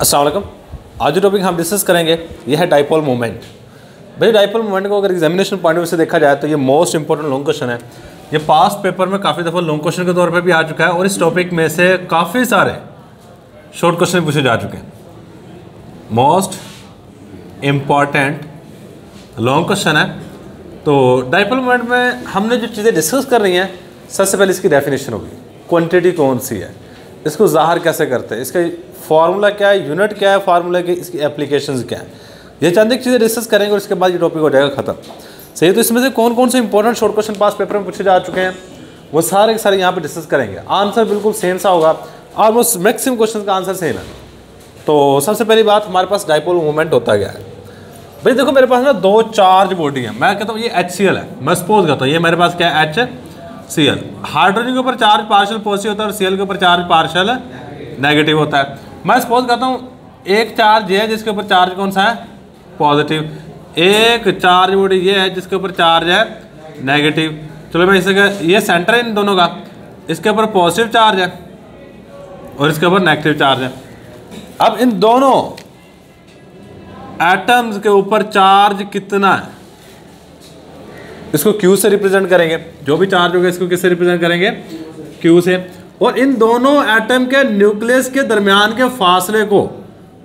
अस्सलाम वालेकुम। आज जो टॉपिक हम डिस्कस करेंगे यह है डाइपोल मोमेंट। भाई डाइपोल मोमेंट को अगर एग्जामिनेशन पॉइंट ऑफ व्यू से देखा जाए तो ये मोस्ट इंपॉर्टेंट लॉन्ग क्वेश्चन है। ये पास्ट पेपर में काफ़ी दफ़ा लॉन्ग क्वेश्चन के तौर पर भी आ चुका है और इस टॉपिक में से काफ़ी सारे शॉर्ट क्वेश्चन पूछे जा चुके हैं। मोस्ट इम्पॉर्टेंट लॉन्ग क्वेश्चन है। तो डाइपोल मोमेंट में हमने जो चीज़ें डिस्कस कर रही हैं, सबसे पहले इसकी डेफिनेशन होगी, क्वांटिटी कौन सी है, इसको ज़ाहिर कैसे करते हैं, इसका फार्मूला क्या है, यूनिट क्या है फार्मूला की, इसकी एप्लीकेशंस क्या है, ये चंद एक चीज़ें डिस्कस करेंगे और इसके बाद ये टॉपिक हो जाएगा खत्म। सही, तो इसमें से कौन कौन से इंपॉर्टेंट शॉर्ट क्वेश्चन पास पेपर में पूछे जा चुके हैं वो सारे के सारे यहाँ पे डिस्कस करेंगे। आंसर बिल्कुल सेम सा होगा, ऑलमोस्ट मैक्सिमम क्वेश्चन का आंसर सेम है। तो सबसे पहली बात, हमारे पास डाइपोल मोमेंट होता गया है। भाई देखो मेरे पास ना दो चार्ज बॉडी है, मैं कहता हूँ ये HCl है, मैं सपोज करता हूँ ये मेरे पास क्या है HCl। हाइड्रोजन के ऊपर चार्ज पार्शियल पॉजिटिव होता है और Cl के ऊपर चार्ज पार्शियल नेगेटिव होता है। मैं सपोज करता हूँ एक चार्ज ये है जिसके ऊपर चार्ज कौन सा है, पॉजिटिव, एक चार्ज बॉडी ये है जिसके ऊपर चार्ज है नेगेटिव। चलो मैं इसे ये सेंटर है इन दोनों का, इसके ऊपर पॉजिटिव चार्ज है और इसके ऊपर नेगेटिव चार्ज है। अब इन दोनों एटम्स के ऊपर चार्ज कितना है, इसको Q से रिप्रेजेंट करेंगे। जो भी चार्ज होगा इसको किससे रिप्रेजेंट करेंगे, Q से। और इन दोनों एटम के न्यूक्लियस के दरमियान के फासले को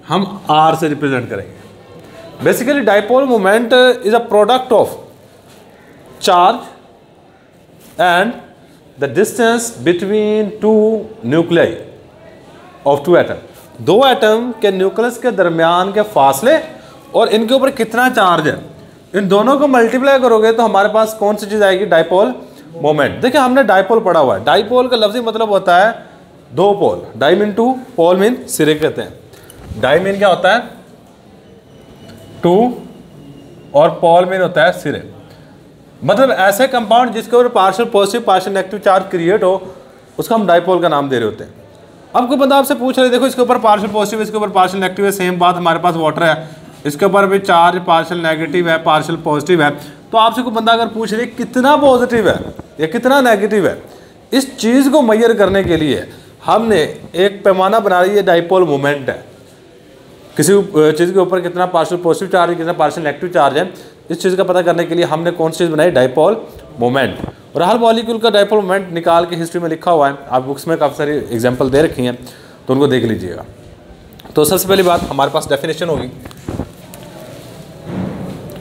हम R से रिप्रेजेंट करेंगे। Basically dipole moment is a product of charge and the distance between two nuclei of two atom. दो एटम के न्यूक्लियस के दरमियान के फासले और इनके ऊपर कितना चार्ज है, इन दोनों को मल्टीप्लाई करोगे तो हमारे पास कौन सी चीज़ आएगी, डाइपोल मोमेंट। देखिए हमने डाइपोल पढ़ा हुआ है। डाइपोल का लफ्ज़ी मतलब होता है दो pole, di mean two, pole mean सिरे कहते हैं। डाई मीन क्या होता है, टू, और पोल मीन होता है सिरे। मतलब ऐसे कंपाउंड जिसके ऊपर partial positive partial negative charge create हो उसको हम डाइपोल का नाम दे रहे होते हैं। अब कोई बंदा आपसे पूछ रहे देखो इसके ऊपर पार्शियल पॉजिटिव इसके ऊपर पार्शियल नेगेटिव है, सेम बात हमारे पास वाटर है, इसके ऊपर भी चार्ज पार्शियल नेगेटिव है पार्शियल पॉजिटिव है। तो आपसे कोई बंदा अगर पूछ रहे कितना पॉजिटिव है या कितना नेगेटिव है, इस चीज़ को मेजर करने के लिए हमने एक पैमाना बना रही है, डाइपोल मोमेंट है। किसी चीज़ के ऊपर कितना पार्शियल पॉजिटिव चार्ज है कितना पार्शियल नेगेटिव चार्ज है, इस चीज़ का पता करने के लिए हमने कौन सी चीज़ बनाई, डाइपोल मोमेंट। और हर मॉलिक्यूल का डाइपोल मोमेंट निकाल के हिस्ट्री में लिखा हुआ है, आप बुक्स में काफ़ी सारी एग्जाम्पल दे रखी हैं तो उनको देख लीजिएगा। तो सबसे पहली बात हमारे पास डेफिनेशन होगी।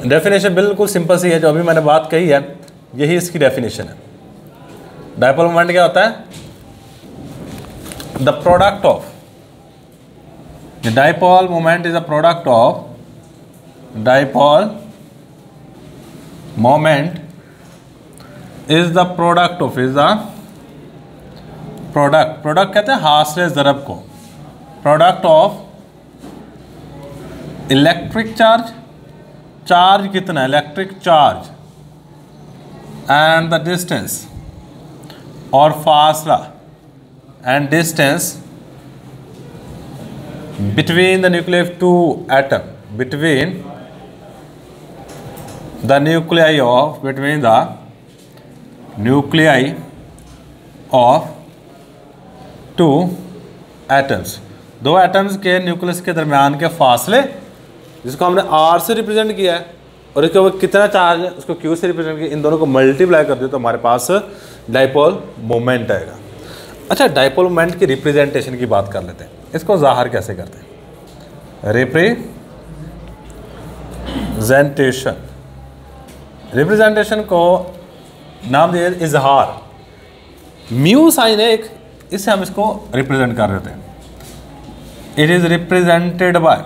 डेफिनेशन बिल्कुल सिंपल सी है, जो अभी मैंने बात कही है यही इसकी डेफिनेशन है। डाइपोल मोमेंट क्या होता है, the product of, the dipole moment is a product of, dipole moment is the product of, is the product, product कहते हैं हासिल ज़रब को, product of electric charge, charge कितना, electric charge, and the distance, और फासला and distance between the nucleus two atom, between the nuclei of, between the nuclei of two atoms, दो atoms के न्यूक्लियस के दरमियान के फासले, जिसको हमने R से रिप्रेजेंट किया है, और इसके ऊपर कितना चार्ज है उसको Q से रिप्रेजेंट किया, इन दोनों को मल्टीप्लाई कर दिया तो हमारे पास डाइपोल मोमेंट आएगा। अच्छा, डाइपोल मोमेंट की रिप्रेजेंटेशन की बात कर लेते हैं, इसको ज़ाहिर कैसे करते हैं, रिप्रेजेंटेशन, रिप्रेजेंटेशन को नाम दिया इजहार, म्यू साइन है एक, इससे हम इसको रिप्रेजेंट कर रहे थे। It is represented by,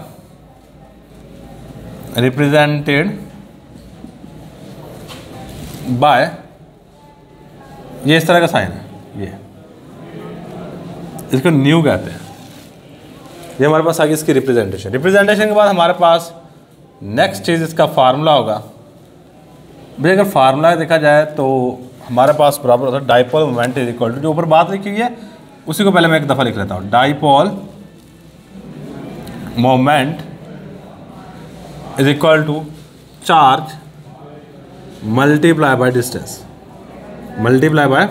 represented by, ये इस तरह का साइन है, ये इसको न्यू कहते हैं। ये हमारे पास आगे इसकी रिप्रेजेंटेशन। रिप्रेजेंटेशन के बाद हमारे पास नेक्स्ट चीज़ इसका फार्मूला होगा। भाई अगर फार्मूला देखा जाए तो हमारे पास बराबर होता है dipole moment is equal to, जो ऊपर बात लिखी हुई है उसी को पहले मैं एक दफ़ा लिख लेता हूँ, dipole moment is equal to charge multiply by distance, multiply by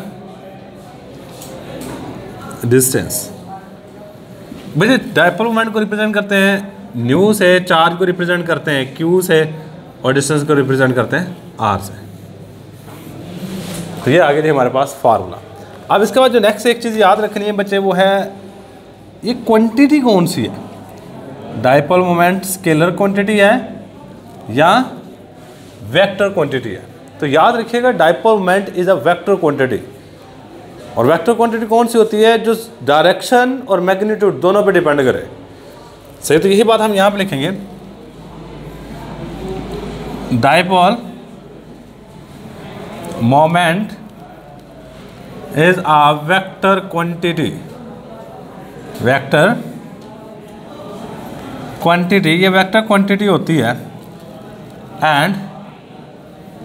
distance. भैया डायपोल मोमेंट को रिप्रेजेंट करते हैं न्यू से, चार्ज को रिप्रेजेंट करते हैं क्यू से, और डिस्टेंस को रिप्रेजेंट करते हैं आर से। तो ये आगे थे हमारे पास फार्मूला। अब इसके बाद जो नेक्स्ट एक चीज़ याद रखनी है बच्चे, वो है ये क्वांटिटी कौन सी है। डायपोल मोमेंट स्केलर क्वांटिटी है या वेक्टर क्वांटिटी है। तो याद रखिएगा dipole moment is a vector quantity. और वेक्टर क्वांटिटी कौन सी होती है, जो डायरेक्शन और मैग्नीट्यूड दोनों पे डिपेंड करे। सही, तो यही बात हम यहाँ पे लिखेंगे, dipole moment is a vector quantity. Vector quantity, ये वेक्टर क्वांटिटी होती है, एंड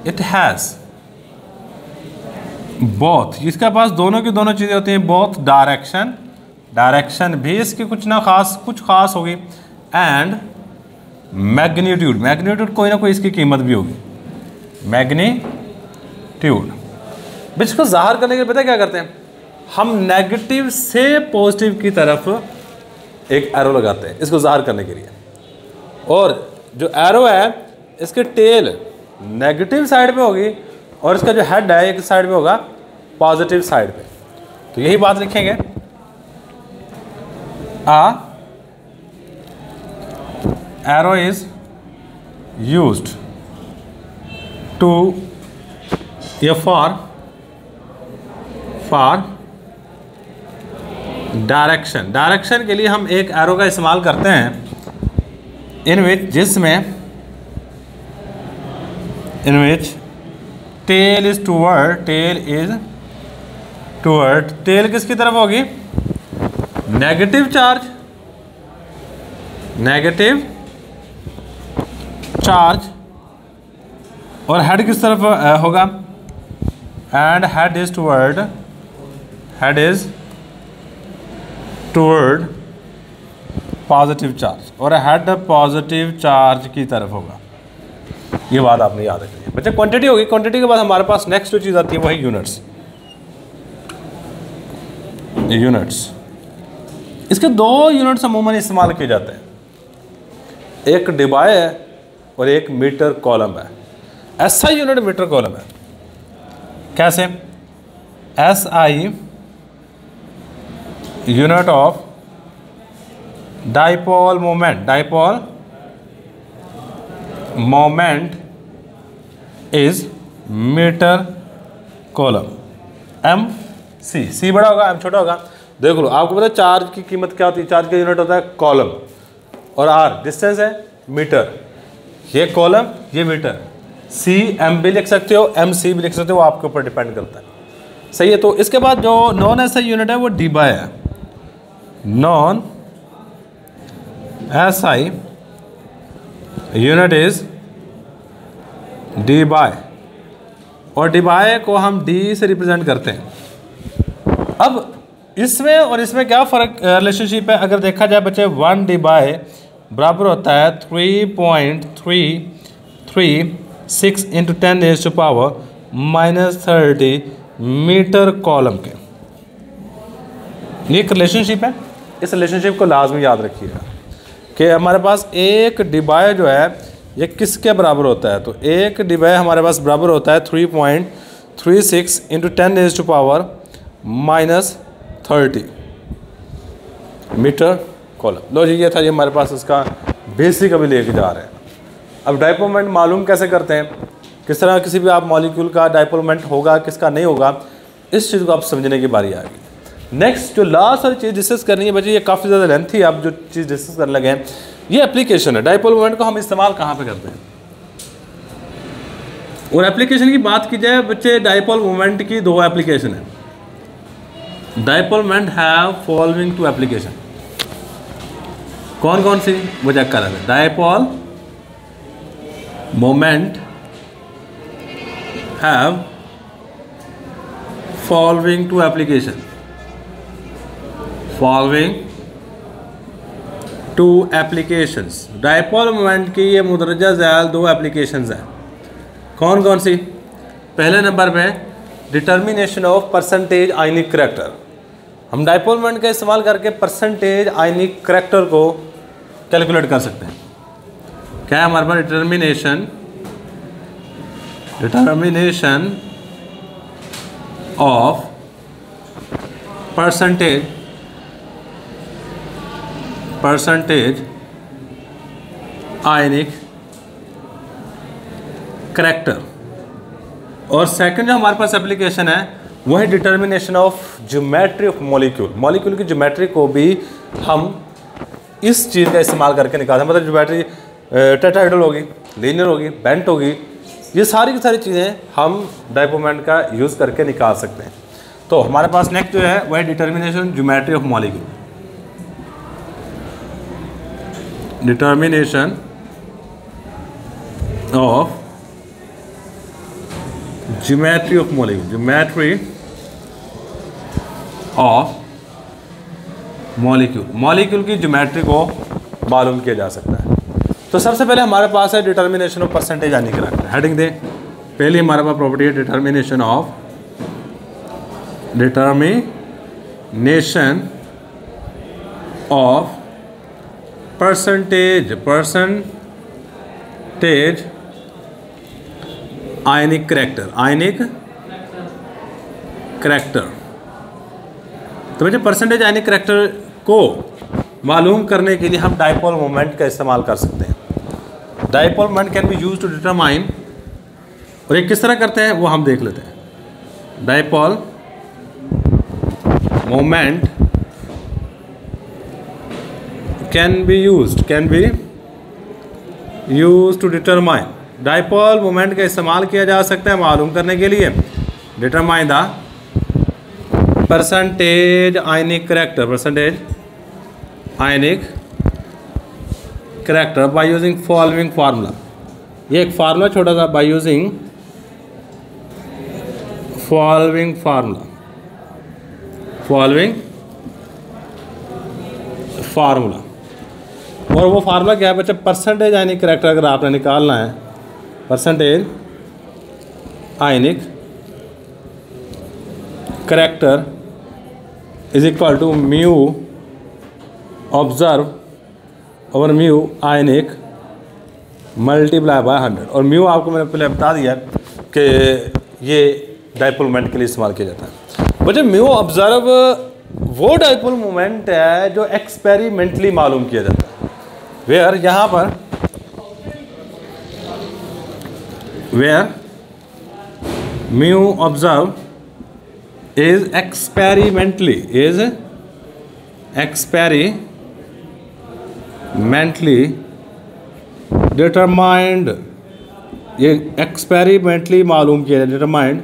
इट हैज़ बोथ, इसके पास दोनों की दोनों चीज़ें होती हैं, बोथ डायरेक्शन, डायरेक्शन भी इसकी कुछ खास होगी, एंड मैग्नीट्यूड, मैग्नीट्यूड कोई ना कोई इसकी कीमत भी होगी, मैग्नीट्यूड। इसको ज़ाहिर करने के लिए पता क्या करते हैं हम, नेगेटिव से पॉजिटिव की तरफ एक एरो लगाते हैं इसको ज़ाहिर करने के लिए। और जो एरो है इसके टेल नेगेटिव साइड पे होगी और इसका जो हेड है एक साइड पे होगा पॉजिटिव साइड पे। तो यही बात लिखेंगे, a arrow is used to या फॉर डायरेक्शन, डायरेक्शन के लिए हम एक एरो का इस्तेमाल करते हैं in which tail is toward, tail किसकी तरफ होगी, नेगेटिव चार्ज, और हेड किस तरफ होगा, and head is toward positive charge, और हेड पॉजिटिव चार्ज की तरफ होगा। ये बात आपने याद रखनी है बच्चे। क्वांटिटी होगी, क्वांटिटी के बाद हमारे पास नेक्स्ट जो चीज़ आती है वो है यूनिट्स। इसके दो यूनिट्स अमूमन इस्तेमाल किए जाते हैं, एक डिबाई है और एक मीटर कॉलम है। SI यूनिट मीटर कॉलम है। कैसे, SI unit of dipole moment is metre coulomb, MC बड़ा होगा M छोटा होगा। देख लो, आपको पता है चार्ज की कीमत क्या होती है, चार्ज का यूनिट होता है कॉलम, और R डिस्टेंस है मीटर, ये कॉलम ये मीटर, CM भी लिख सकते हो MC भी लिख सकते हो, वो आपके ऊपर डिपेंड करता है। सही है। तो इसके बाद जो नॉन SI यूनिट है वो डिबाई है, non SI unit is debye, और डिबाई को हम D से रिप्रेजेंट करते हैं। अब इसमें और इसमें क्या फ़र्क रिलेशनशिप है, अगर देखा जाए बच्चे, 1 डिबाई बराबर होता है 3.336 × 10⁻⁻30 मीटर कॉलम के। ये एक रिलेशनशिप है, इस रिलेशनशिप को लाजमी याद रखिएगा कि हमारे पास एक डिबाई जो है ये किसके बराबर होता है। तो एक डिबाई हमारे पास बराबर होता है 3.36 × 10⁻⁻30 मीटर कॉलम। लो जी, ये था, ये हमारे पास इसका बेसिक अभी लेके जा रहे हैं। अब डायपोल मोमेंट मालूम कैसे करते हैं, किस तरह किसी भी आप मॉलिक्यूल का डायपोल मोमेंट होगा किसका नहीं होगा, इस चीज़ को आप समझने की बारी आ गई। नेक्स्ट जो लास्ट वाली चीज़ डिस्कस करनी है बच्चे, ये काफ़ी ज़्यादा लेंथी है, आप जो चीज़ डिस्कस करने लगे हैं, ये एप्लीकेशन है। डायपोल मोमेंट को हम इस्तेमाल कहाँ पे करते हैं, और एप्लीकेशन की बात की जाए बच्चे, डायपोल मोमेंट की 2 एप्लीकेशन है। Dipole moment have following 2 application. कौन कौन सी वो चेक कर रहे हैं। Dipole moment have following 2 application, following 2 applications. Dipole moment की ये मुदरजा ज़ैल 2 एप्लीकेशंस हैं। कौन कौन सी, पहले नंबर पे determination of percentage ionic character. हम डाइपोल मोमेंट का इस्तेमाल करके परसेंटेज आयनिक करैक्टर को कैलकुलेट कर सकते हैं। क्या है हमारे पास? Determination of percentage ionic character. और सेकंड जो हमारे पास एप्लीकेशन है वो है determination of geometry of molecule. Molecule की ज्योमेट्री को भी हम इस चीज़ का इस्तेमाल करके निकालते हैं। मतलब ज्योमेट्री टेट्राहेड्रल होगी, लीनियर होगी, बेंट होगी, ये सारी की सारी चीज़ें हम डाइपोल मोमेंट का यूज़ करके निकाल सकते हैं। तो हमारे पास नेक्स्ट जो है वह है determination geometry of molecule. Determination of geometry of molecule, geometry of molecule, molecule की ज्योमेट्री को मालूम किया जा सकता है। तो सबसे पहले हमारे पास है determination of percentage ionic character. Heading दे, पहली हमारे पास प्रॉपर्टी है determination of percentage ionic character. तो बच्चे परसेंटेज आयनिक करैक्टर को मालूम करने के लिए हम डाइपोल मोमेंट का इस्तेमाल कर सकते हैं। Dipole moment can be use to determine, और ये किस तरह करते हैं वो हम देख लेते हैं। Dipole moment can be use to determine, dipole moment का इस्तेमाल किया जा सकता है मालूम करने के लिए determine the percentage ionic character, by using following formula. ये एक फार्मूला छोटा सा, बाय यूजिंग फॉलोइंग फार्मूला। और वो फार्मूला क्या है बच्चा? परसेंटेज आयनिक करैक्टर अगर आपने निकालना है, percentage ionic character is equal to mu observe over mu ionic multiply by 100। और म्यू आपको मैंने पहले बता दिया कि ये डाइपोल मोमेंट के लिए इस्तेमाल किया जाता है। बच्चे म्यू ऑब्जर्व वो डाइपोल मोमेंट है जो एक्सपेरिमेंटली मालूम किया जाता है। वेयर यहाँ पर mu observe is experimentally determined, ये एक्सपेरिमेंटली मालूम किया determined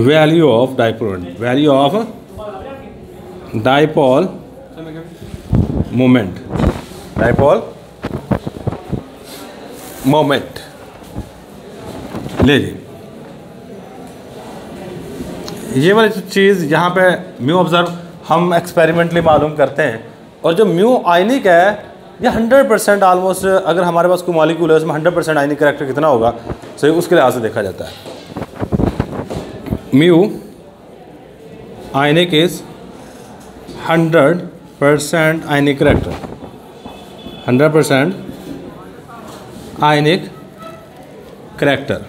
value of dipole moment ले जी। ये वाली चीज़ यहाँ पे म्यू ऑब्जर्व हम एक्सपेरिमेंटली मालूम करते हैं। और जो म्यू आयनिक है ये 100% ऑलमोस्ट, अगर हमारे पास कोई मॉलिक्यूल है उसमें 100% आयनिक करैक्टर कितना होगा, सही उसके लिहाज से देखा जाता है। Mu ionic is 100% ionic character, 100% ionic character.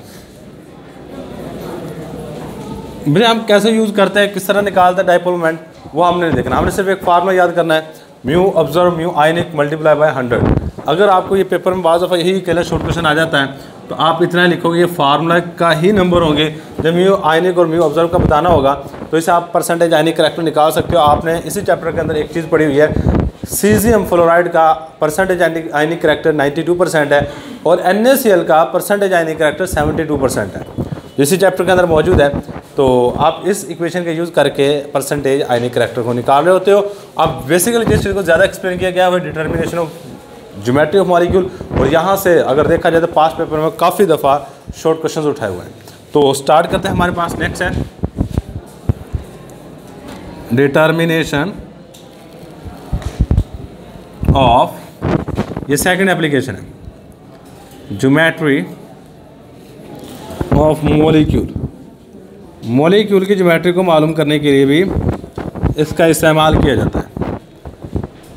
भैया हम कैसे यूज़ करते हैं, किस तरह निकालते हैं डाइपोल मोमेंट, वो हमने नहीं देखना। हमने सिर्फ एक फार्मूला याद करना है, mu observe mu ionic multiply by 100। अगर आपको ये पेपर में बाज़ दफ़ा यही केवल शॉर्ट क्वेश्चन आ जाता है तो आप इतना लिखोगे, ये फार्मूला का ही नंबर होंगे। जब म्यू आयनिक और म्यू ऑब्जर्व का बताना होगा तो इसे आप परसेंटेज आयनिक करैक्टर निकाल सकते हो। आपने इसी चैप्टर के अंदर एक चीज़ पढ़ी हुई है, सीजियम फ्लोराइड का परसेंटेज आयनिक करैक्टर 92% है और NaCl का परसेंटेज आयनिक करैक्टर 72% है, इसी चैप्टर के अंदर मौजूद है। तो आप इस इक्वेशन का यूज़ करके परसेंटेज आयनिक करैक्टर को निकाल रहे होते हो। अब बेसिकली जिस चीज़ को ज़्यादा एक्सप्लेन किया गया वो determination of geometry of molecule. और यहाँ से अगर देखा जाए तो पास्ट पेपर में काफ़ी दफ़ा शॉर्ट क्वेश्चंस उठाए हुए हैं। तो स्टार्ट करते हैं। हमारे पास नेक्स्ट है डिटर्मिनेशन ऑफ, ये सेकंड एप्लीकेशन है, ज्योमेट्री ऑफ मॉलिक्यूल, मॉलिक्यूल की ज्योमेट्री को मालूम करने के लिए भी इसका इस्तेमाल किया जाता है।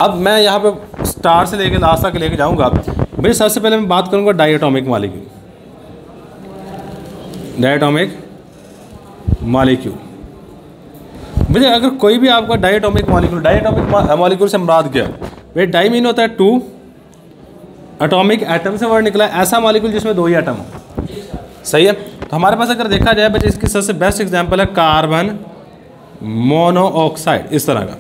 अब मैं यहाँ पे स्टार से लेकर लास्ट तक लेके जाऊँगा। भाई सबसे पहले मैं बात करूँगा डायटोमिक मॉलिक्यूल। डायटोमिक मॉलिक्यूल मुझे अगर कोई भी आपका डायटोमिक मॉलिक्यूल से मुराद क्या है? भाई डाई मीन होता है 2, एटॉमिक एटम से वर्ड निकला है, ऐसा मॉलिक्यूल जिसमें 2 ही एटम हो। सही है। तो हमारे पास अगर देखा जाए बच्चे, इसकी सबसे बेस्ट एग्जांपल है कार्बन मोनोऑक्साइड। इस तरह का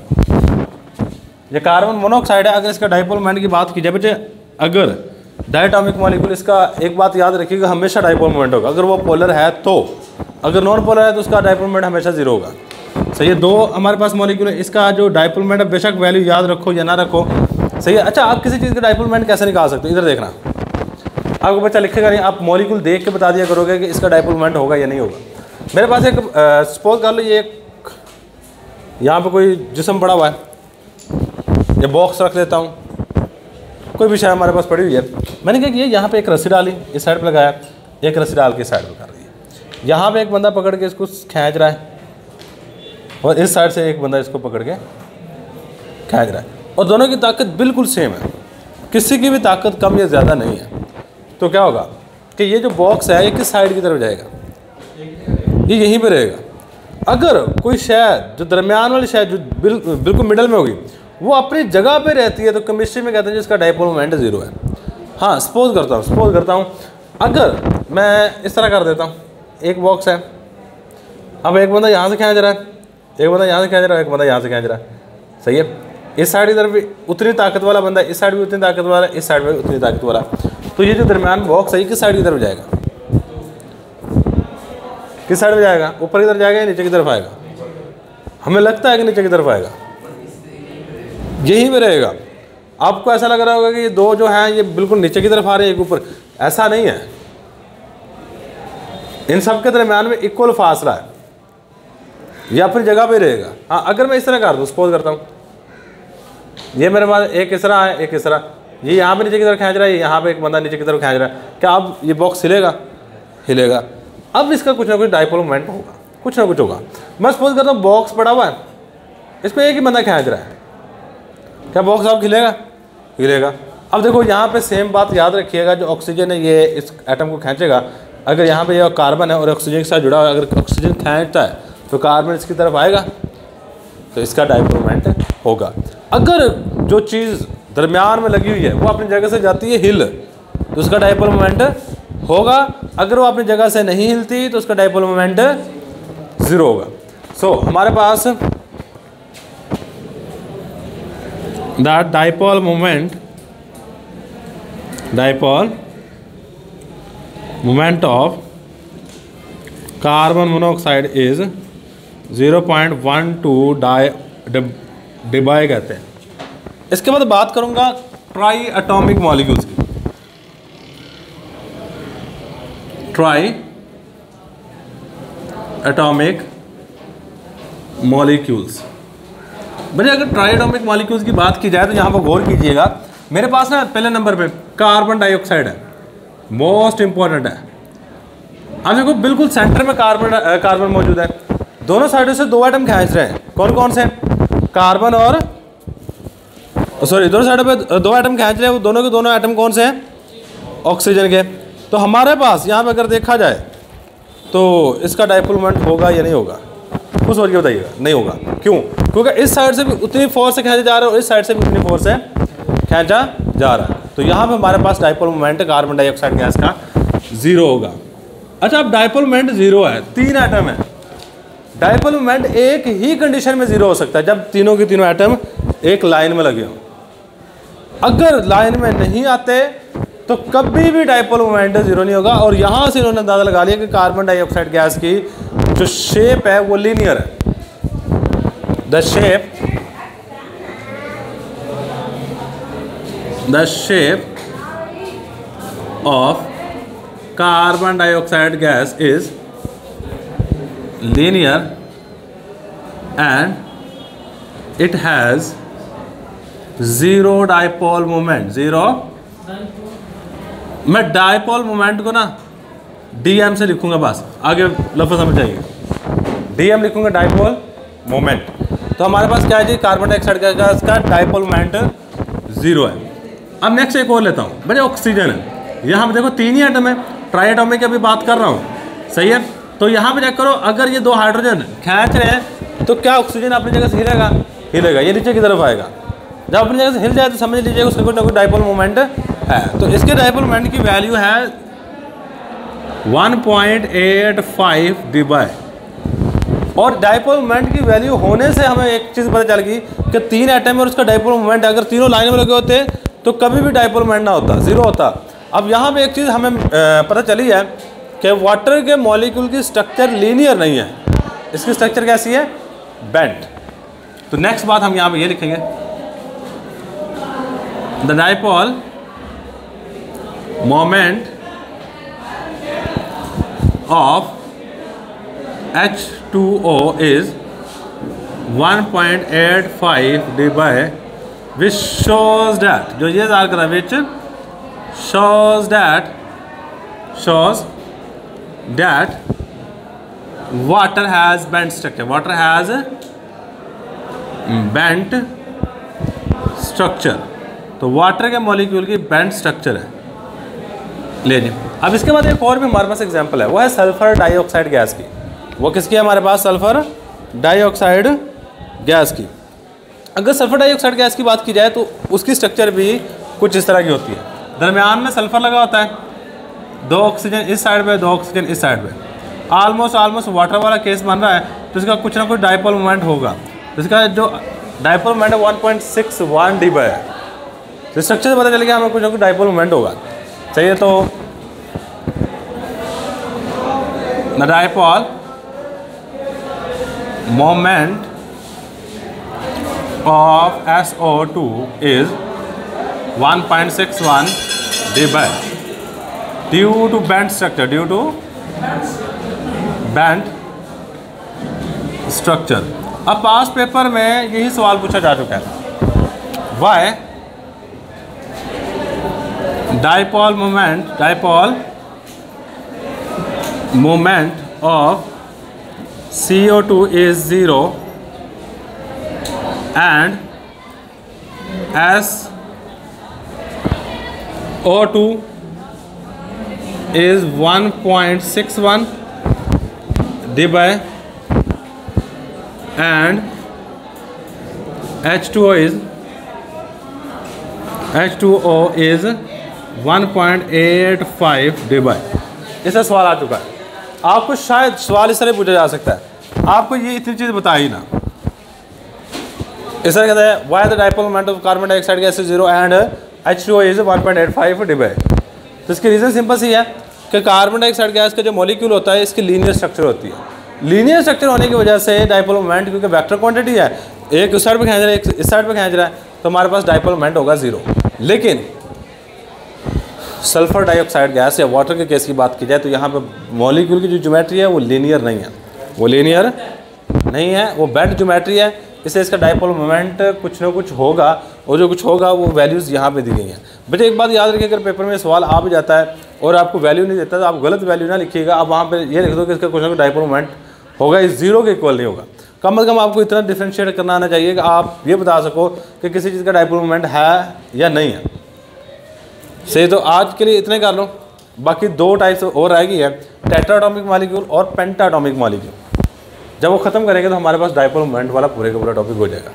ये कार्बन मोनोऑक्साइड है। अगर इसका डाइपोल मोमेंट की बात की जाए बच्चे, अगर डायटोमिक मॉलिक्यूल, इसका एक बात याद रखिएगा, हमेशा डाइपोल मोमेंट होगा। अगर वो पोलर है तो, अगर नॉन पोलर है तो उसका डाइपोल मोमेंट हमेशा 0 होगा। सही है। 2 हमारे पास मॉलिक्यूल है, इसका जो डाइपोल मोमेंट है बेशक वैल्यू याद रखो या ना रखो। सही है। अच्छा, आप किसी चीज़ का डाइपोल मोमेंट कैसे निकाल सकते हो? इधर देखना, आपको बच्चा लिखेगा नहीं, आप मॉलिक्यूल देख के बता दिया करोगे कि इसका डाइपोल मोमेंट होगा या नहीं होगा। मेरे पास एक सपोज कर लो, ये यहाँ पे कोई जिस्म पड़ा हुआ है, ये बॉक्स रख लेता हूँ, कोई भी शायद हमारे पास पड़ी हुई है। मैंने क्या किया, यहाँ पे एक रस्सी डाली, इस साइड पे लगाया, एक रस्सी डाल के इस साइड पे कर दी। यहाँ पे एक बंदा पकड़ के इसको खींच रहा है और इस साइड से एक बंदा इसको पकड़ के खींच रहा है, और दोनों की ताकत बिल्कुल सेम है, किसी की भी ताकत कम या ज़्यादा नहीं है। तो क्या होगा कि ये जो बॉक्स है ये किस साइड की तरफ जाएगा? ये यहीं पे रहेगा। अगर कोई शय जो दरमियान वाली शय जो बिल्कुल मिडल में होगी वो अपनी जगह पे रहती है, तो केमिस्ट्री में कहते हैं जिसका डाइपोल मोमेंट 0 है। हाँ, सपोज करता हूँ अगर मैं इस तरह कर देता हूँ, एक बॉक्स है, अब एक बंदा यहाँ से खींच रहा है, एक बंदा यहाँ से खींच रहा है, एक बंदा यहाँ से खींच रहा है। सही है। इस साइड की तरफ भी उतनी ताकत वाला बंदा, इस साइड भी उतनी ताकत वाला, इस साइड में उतनी ताकत वाला। तो ये जो दरमियान बॉक्स है किस साइड की तरफ जाएगा? किस साइड में जाएगा? ऊपर की तरफ जाएगा या नीचे की तरफ आएगा? हमें लगता है कि नीचे की तरफ आएगा, यहीं पे रहेगा। आपको ऐसा लग रहा होगा कि ये 2 जो हैं ये बिल्कुल नीचे की तरफ आ रहे हैं, एक ऊपर। ऐसा नहीं है, इन सब के दरमियान में इक्वल फासला है, ये अपनी जगह पे रहेगा। हाँ, अगर मैं इस तरह कर दूँ, सपोज करता हूँ, ये मेरे पास एक इस तरह है, एक इस तरह, ये यहाँ पे नीचे की तरफ खींच रहा है, यहाँ पे एक बंदा नीचे की तरफ खींच रहा है। क्या अब ये बॉक्स हिलेगा? हिलेगा। अब इसका कुछ ना कुछ डाइपोल मोमेंट होगा, कुछ ना कुछ होगा। मैं सपोज करता हूँ बॉक्स पड़ा हुआ है, इस पर एक ही बंदा खींच रहा है, क्या बॉक्स अब हिलेगा? हिलेगा। अब देखो यहाँ पे सेम बात याद रखिएगा, जो ऑक्सीजन है ये इस एटम को खींचेगा। अगर यहाँ पे ये कार्बन है और ऑक्सीजन के साथ जुड़ा हुआ है, अगर ऑक्सीजन खींचता है तो कार्बन इसकी तरफ आएगा, तो इसका डाइपोल मोमेंट होगा। अगर जो चीज़ दरमियान में लगी हुई है वो अपनी जगह से जाती है हिल, तो उसका डाइपोल मोमेंट होगा। अगर वो अपनी जगह से नहीं हिलती तो उसका डाइपोल मोमेंट 0 होगा। सो हमारे पास the dipole moment of carbon monoxide is 0.12 debye कहते हैं। इसके बाद बात करूंगा ट्राई एटॉमिक मॉलिक्यूल्स की। ट्राई एटॉमिक मॉलिक्यूल्स, भैया अगर ट्राई एटॉमिक मॉलिक्यूल्स की बात की जाए तो यहाँ पर गौर कीजिएगा। मेरे पास ना पहले नंबर पे कार्बन डाइऑक्साइड है, मोस्ट इंपॉर्टेंट है। अब देखो बिल्कुल सेंटर में कार्बन मौजूद है, दोनों साइडों से 2 एटम खींच रहे हैं। कौन कौन से? कार्बन और दोनों साइडों पे 2 एटम खींच रहे हैं, वो दोनों के दोनों एटम कौन से हैं? ऑक्सीजन के। तो हमारे पास यहाँ पे अगर देखा जाए तो इसका डाइपोल मोमेंट होगा या नहीं होगा? खुद सोच के बताइएगा। नहीं होगा। क्यों? क्योंकि इस साइड से भी उतनी फोर्स से खींचा जा रहा है और इस साइड से भी उतनी फोर्स से खींचा जा रहा है। तो यहाँ पे हमारे पास dipole moment carbon dioxide gas का 0 होगा। अच्छा, अब डाइपोल मोमेंट 0 है, 3 एटम है। डाइपोल मोमेंट एक ही कंडीशन में 0 हो सकता है, जब तीनों के तीनों एटम एक लाइन में लगे हों। अगर लाइन में नहीं आते तो कभी भी डाइपोल मोमेंट 0 नहीं होगा। और यहाँ से इन्होंने अंदाजा लगा लिया कि कार्बन डाइऑक्साइड गैस की जो शेप है वो लीनियर है। The shape of carbon dioxide gas is linear and it has 0 dipole moment। 0 मैं डाइपोल मोमेंट को ना DM से लिखूंगा, बस आगे लफ्ज़ समझ जाइए। DM लिखूंगा डाइपोल मोमेंट। तो हमारे पास क्या है जी, कार्बन डाइऑक्साइड गैस का डाइपोल मोमेंट 0 है। अब नेक्स्ट एक और लेता हूँ, भैया ऑक्सीजन है, यहाँ पे देखो 3 ही एटम है, ट्राई एटॉमिक की अभी बात कर रहा हूँ, सही है। तो यहाँ पे चेक करो, अगर ये 2 हाइड्रोजन खींच रहे हैं तो क्या ऑक्सीजन अपनी जगह से हिलेगा? हिलेगा, ये नीचे की तरफ आएगा। जब अपनी जगह से हिल जाए तो समझ लीजिएगा उसका कोई ना कोई डाइपोल मोमेंट है। तो इसके डाइपोल मोमेंट की वैल्यू है 1.85 dB। और डाइपोल मोमेंट की वैल्यू होने से हमें एक चीज़ पता चल गई कि 3 एटम और उसका डाइपोल मोमेंट अगर तीनों लाइन में लगे होते तो कभी भी डाइपोल मोमेंट ना होता, 0 होता। अब यहाँ पे एक चीज़ हमें पता चली है कि वाटर के मॉलिक्यूल की स्ट्रक्चर लीनियर नहीं है, इसकी स्ट्रक्चर कैसी है? बेंट। तो नेक्स्ट बात हम यहाँ पे ये लिखेंगे, the dipole moment of H2O is 1.85 dB, which shows that, जो ये ज़ाहिर करा, which shows that water has bent structure, water has bent structure। तो वाटर के मॉलिक्यूल की बेंट स्ट्रक्चर है, ले लीजिए। अब इसके बाद एक और भी हमारे पास एग्जांपल है, वो है सल्फर डाइऑक्साइड गैस की। वो किसकी है हमारे पास? सल्फर डाइऑक्साइड गैस की। अगर सल्फर डाइऑक्साइड गैस की बात की जाए तो उसकी स्ट्रक्चर भी कुछ इस तरह की होती है, दरमियान में सल्फर लगा होता है, 2 ऑक्सीजन इस साइड पे, 2 ऑक्सीजन इस साइड पे, ऑलमोस्ट वाटर वाला केस बन रहा है, तो इसका कुछ ना कुछ डाइपोल मोमेंट होगा। तो इसका जो डाइपोल मोमेंट है 1.61 dB है। तो स्ट्रक्चर से पता चल गया हमें कुछ ना कुछ डाइपोल मोमेंट होगा, सही है। तो the dipole moment of SO2 is 1.61 dB due to bent structure, due to bent structure। अब पास पेपर में यही सवाल पूछा जा चुका है, why dipole moment of CO2 is 0 and SO2 is 1.61 dB and H2O is 1.85 dB। इससे सवाल आ चुका है। आपको शायद सवाल इस तरह पूछा जा सकता है, आपको ये इतनी चीज़ बताई ना, इस तरह कहता है why the dipole moment of carbon dioxide gas is 0 and H2O is 1.85 dB। तो इसकी रीज़न सिंपल सी है कि कार्बन डाइऑक्साइड गैस का जो मॉलिक्यूल होता है इसकी लीनियर स्ट्रक्चर होती है। लीनियर स्ट्रक्चर होने की वजह से डाइपोल मोमेंट, क्योंकि वेक्टर क्वांटिटी है, एक उस साइड पे खींच रहा है, एक इस साइड पे खींच रहा है, तो हमारे पास डाइपोल मोमेंट होगा 0। लेकिन सल्फर डाइऑक्साइड गैस या वाटर के केस की बात की जाए तो यहाँ पे मॉलिक्यूल की जो ज्योमेट्री है वो लीनियर नहीं है, वो लीनियर नहीं है, वो बेंट ज्योमेट्री है, इसलिए इसका डाइपोल मोमेंट कुछ ना कुछ होगा, और जो कुछ होगा वो वैल्यूज़ यहाँ पे दी गई हैं। बट एक बात याद रखिए, अगर पेपर में सवाल आ भी जाता है और आपको वैल्यू नहीं देता तो आप गलत वैल्यू ना लिखिएगा, आप वहाँ पे ये लिख दो कि इसका कुछ ना कुछ डाइपोल मोमेंट होगा, इस 0 के इक्वल नहीं होगा। कम से कम आपको इतना डिफ्रेंशिएट करना आना चाहिए कि आप ये बता सको कि किसी चीज़ का डाइपोल मोमेंट है या नहीं है, सही। तो आज के लिए इतने कर लो, बाकी 2 टाइप्स और रह गई है, टेट्राटॉमिक मॉलिक्यूल और पेंटाटॉमिक मॉलिक्यूल। जब वो ख़त्म करेंगे तो हमारे पास डाइपोल मोमेंट वाला पूरे का पूरा टॉपिक हो जाएगा।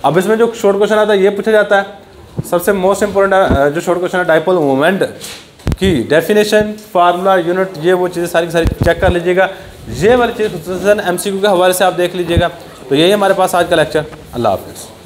अब इसमें जो शॉर्ट क्वेश्चन आता है ये पूछा जाता है, सबसे मोस्ट इंपॉर्टेंट जो शॉर्ट क्वेश्चन है डाइपोल मोमेंट की डेफिनेशन, फार्मूला, यूनिट, ये वो चीज़ें सारी की सारी चेक कर लीजिएगा। ये वाली चीज़ खुसूसन MCQ के हवाले से आप देख लीजिएगा। तो यही हमारे पास आज का लेक्चर। अल्लाह हाफिज़।